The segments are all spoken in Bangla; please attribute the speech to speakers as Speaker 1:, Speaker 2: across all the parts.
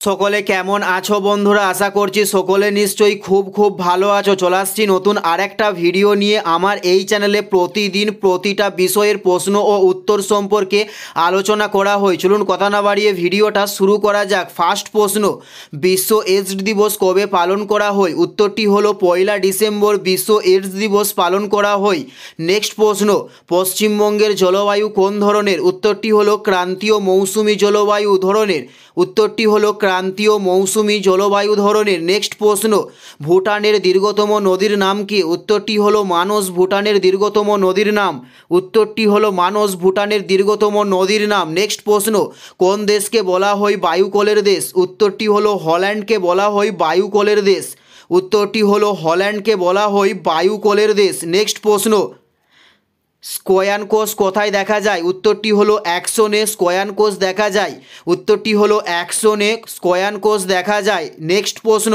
Speaker 1: সকলে কেমন আছো বন্ধুরা? আশা করছি সকলে নিশ্চয়ই খুব ভালো আছো। চলে আসছি নতুন আরেকটা ভিডিও নিয়ে। আমার এই চ্যানেলে প্রতিদিন প্রতিটা বিষয়ের প্রশ্ন ও উত্তর সম্পর্কে আলোচনা করা হয়। চলুন কথা না বাড়িয়ে ভিডিওটা শুরু করা যাক। ফার্স্ট প্রশ্ন, বিশ্ব এইডস দিবস কবে পালন করা হয়? উত্তরটি হলো 1 ডিসেম্বর বিশ্ব এইডস দিবস পালন করা হয়। নেক্সট প্রশ্ন, পশ্চিমবঙ্গের জলবায়ু কোন ধরনের? উত্তরটি হলো ক্রান্তীয় মৌসুমি জলবায়ু ধরনের। উত্তরটি হলো ক্রান্তীয় মৌসুমি জলবায়ু ধরনের। নেক্সট প্রশ্ন, ভুটানের দীর্ঘতম নদীর নাম কি? উত্তরটি হলো মানস। ভুটানের দীর্ঘতম নদীর নাম। উত্তরটি হলো মানস, ভুটানের দীর্ঘতম নদীর নাম। নেক্সট প্রশ্ন, কোন দেশকে বলা হয় বায়ুকলের দেশ? উত্তরটি হলো হল্যান্ডকে বলা হয় বায়ুকলের দেশ। উত্তরটি হলো হল্যান্ডকে বলা হয় বায়ুকলের দেশ। নেক্সট প্রশ্ন, স্কয়ান কোষ কোথায় দেখা যায়? উত্তরটি হলো অ্যাকশনে স্কয়ান কোষ দেখা যায়। উত্তরটি হলো অ্যাকশনে স্কয়ান কোষ দেখা যায়। নেক্সট প্রশ্ন,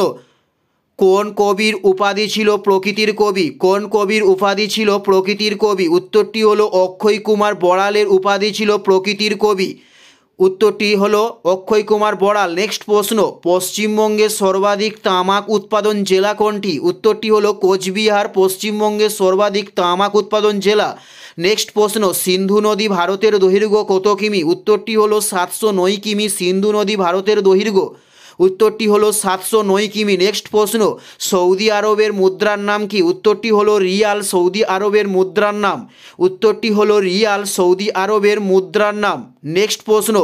Speaker 1: কোন কবির উপাধি ছিল প্রকৃতির কবি? কোন কবির উপাধি ছিল প্রকৃতির কবি? উত্তরটি হলো অক্ষয় কুমার বড়ালের উপাধি ছিল প্রকৃতির কবি। উত্তরটি হলো অক্ষয় কুমার বড়াল। নেক্সট প্রশ্ন, পশ্চিমবঙ্গের সর্বাধিক তামাক উৎপাদন জেলা কোনটি? উত্তরটি হলো কোচবিহার পশ্চিমবঙ্গের সর্বাধিক তামাক উৎপাদন জেলা। নেক্সট প্রশ্ন, সিন্ধু নদী ভারতের দৈর্ঘ্য কত কিমি? উত্তরটি হলো 709 কিমি সিন্ধু নদী ভারতের দৈর্ঘ্য। উত্তরটি হলো 709 কিমি। নেক্সট প্রশ্ন, সৌদি আরবের মুদ্রার নাম কি? উত্তরটি হলো রিয়াল, সৌদি আরবের মুদ্রার নাম। উত্তরটি হলো রিয়াল, সৌদি আরবের মুদ্রার নাম। নেক্সট প্রশ্ন,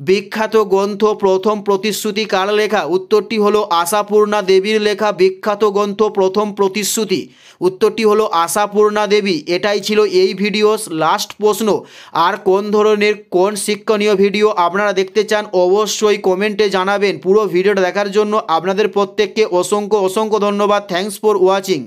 Speaker 1: বিখ্যাত গ্রন্থ প্রথম প্রতিশ্রুতি কার লেখা? উত্তরটি হলো আশাপূর্ণা দেবীর লেখা বিখ্যাত গ্রন্থ প্রথম প্রতিশ্রুতি। উত্তরটি হলো আশাপূর্ণা দেবী। এটাই ছিল এই ভিডিওর লাস্ট প্রশ্ন। আর কোন ধরনের কোন শিক্ষণীয় ভিডিও আপনারা দেখতে চান অবশ্যই কমেন্টে জানাবেন। পুরো ভিডিওটা দেখার জন্য আপনাদের প্রত্যেককে অসংখ্য ধন্যবাদ। Thanks for watching.